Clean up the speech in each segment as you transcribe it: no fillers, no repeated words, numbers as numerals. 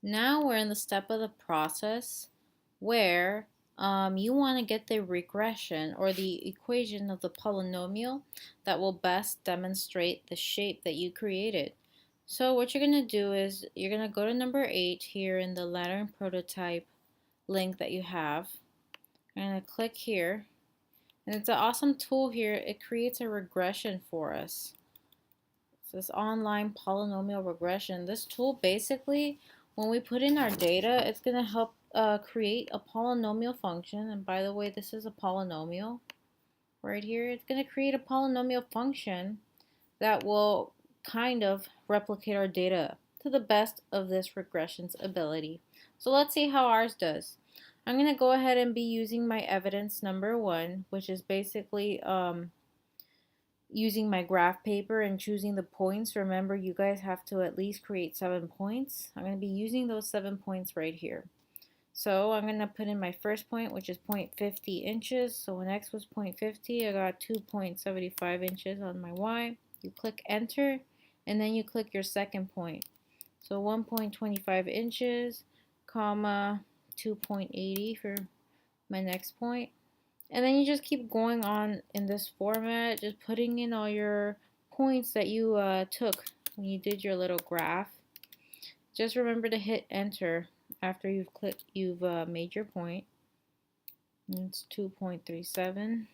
Now we're in the step of the process where you want to get the regression or the equation of the polynomial that will best demonstrate the shape that you created. So what you're going to do is you're going to go to number 8 here in the ladder and prototype link that you have. I'm going to click here, and it's an awesome tool here. It creates a regression for us. This online polynomial regression. This tool basically, when we put in our data, it's going to help create a polynomial function. And by the way, this is a polynomial right here. It's going to create a polynomial function that will kind of replicate our data to the best of this regression's ability. So let's see how ours does. I'm going to go ahead and be using my evidence number 1, which is basically using my graph paper and choosing the points. Remember, you guys have to at least create 7 points. I'm going to be using those 7 points right here. So I'm going to put in my first point, which is 0.50 inches. So when x was 0.50, I got 2.75 inches on my y. You click enter, and then you click your second point. So 1.25 inches, comma, 2.80 for my next point. And then you just keep going on in this format, just putting in all your points that you took when you did your little graph. Just remember to hit enter after you've made your point. And it's 2.37.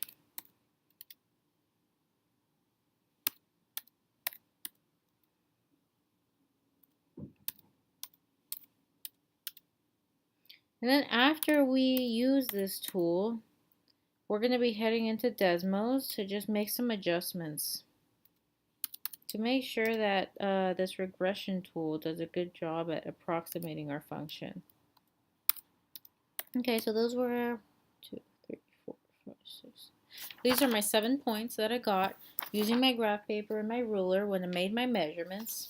And then after we use this tool, we're going to be heading into Desmos to just make some adjustments to make sure that this regression tool does a good job at approximating our function. Okay, so those were 2, 3, 4, 5, 6. These are my 7 points that I got using my graph paper and my ruler when I made my measurements.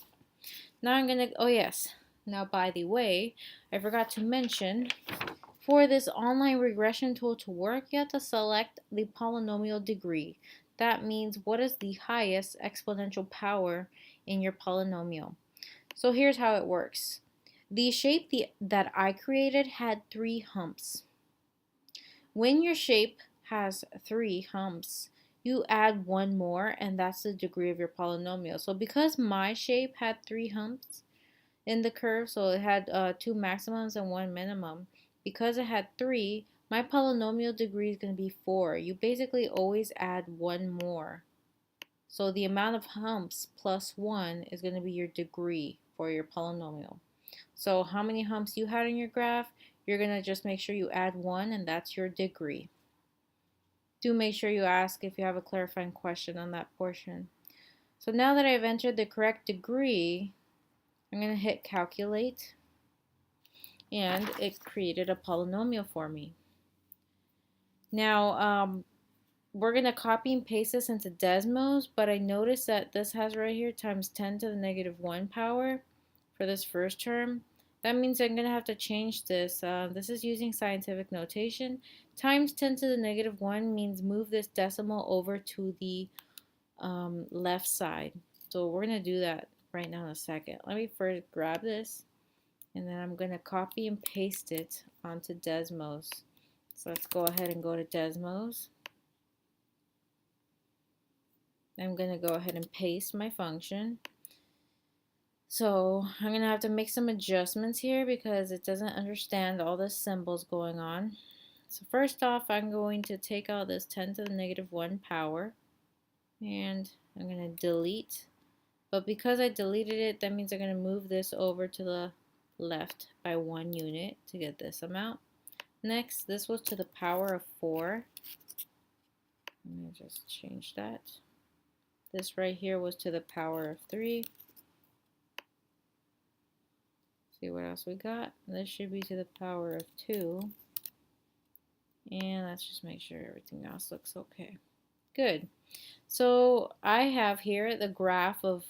Now I'm going to, oh yes, now by the way, I forgot to mention, for this online regression tool to work, you have to select the polynomial degree. That means what is the highest exponential power in your polynomial. So here's how it works. The shape that I created had 3 humps. When your shape has 3 humps, you add 1 more, and that's the degree of your polynomial. So because my shape had 3 humps in the curve, so it had 2 maximums and 1 minimum, because it had 3, my polynomial degree is going to be 4. You basically always add 1 more. So the amount of humps plus 1 is going to be your degree for your polynomial. So how many humps you had in your graph, you're going to just make sure you add 1, and that's your degree. Do make sure you ask if you have a clarifying question on that portion. So now that I've entered the correct degree, I'm going to hit calculate, and it created a polynomial for me. Now, we're going to copy and paste this into Desmos, but I noticed that this has right here times 10 to the negative 1 power for this first term. That means I'm going to have to change this. This is using scientific notation. Times 10 to the negative 1 means move this decimal over to the left side. So we're going to do that right now in a second. Let me first grab this, and then I'm going to copy and paste it onto Desmos. So let's go ahead and go to Desmos. I'm going to go ahead and paste my function. So I'm going to have to make some adjustments here because it doesn't understand all the symbols going on. So first off, I'm going to take out this 10 to the negative 1 power, and I'm going to delete. But because I deleted it, that means I'm going to move this over to the left by 1 unit to get this amount. Next, this was to the power of 4. I'm going to just change that. This right here was to the power of 3. See what else we got. This should be to the power of 2. And let's just make sure everything else looks okay. Good. So I have here the graph of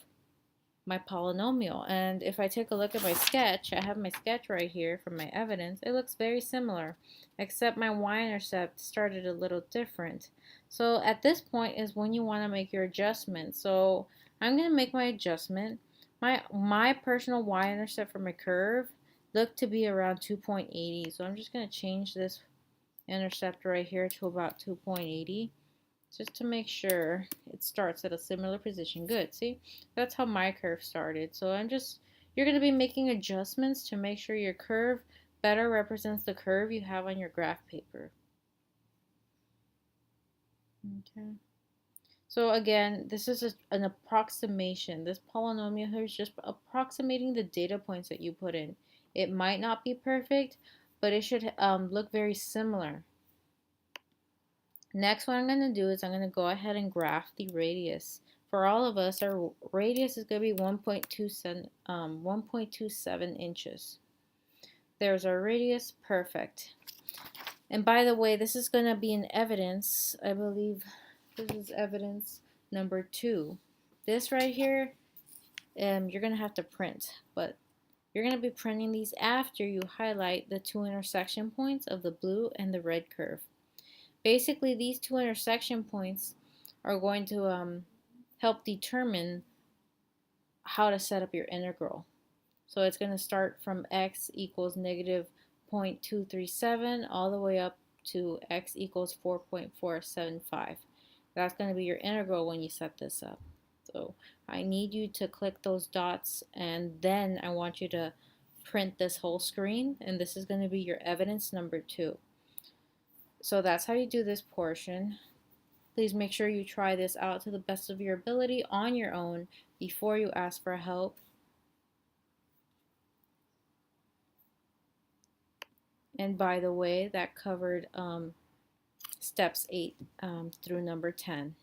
my polynomial, and if I take a look at my sketch, I have my sketch right here from my evidence. It looks very similar, except my y-intercept started a little different. So at this point is when you want to make your adjustment. So I'm going to make my adjustment. My personal y-intercept for my curve look to be around 2.80. So I'm just going to change this intercept right here to about 2.80 just to make sure it starts at a similar position. Good, see? That's how my curve started. So you're going to be making adjustments to make sure your curve better represents the curve you have on your graph paper. Okay. So again, this is an approximation. This polynomial here is just approximating the data points that you put in. It might not be perfect, but it should look very similar. Next, what I'm going to do is I'm going to go ahead and graph the radius. For all of us, our radius is going to be 1.27 inches. There's our radius, perfect. And by the way, this is going to be an evidence, I believe this is evidence number 2. This right here, you're going to have to print, but you're going to be printing these after you highlight the 2 intersection points of the blue and the red curve. Basically, these 2 intersection points are going to help determine how to set up your integral. So it's going to start from x equals negative 0.237 all the way up to x equals 4.475. That's going to be your integral when you set this up. So I need you to click those dots, and then I want you to print this whole screen, and this is going to be your evidence number 2. So that's how you do this portion. Please make sure you try this out to the best of your ability on your own before you ask for help. And by the way, that covered steps 8 through number 10.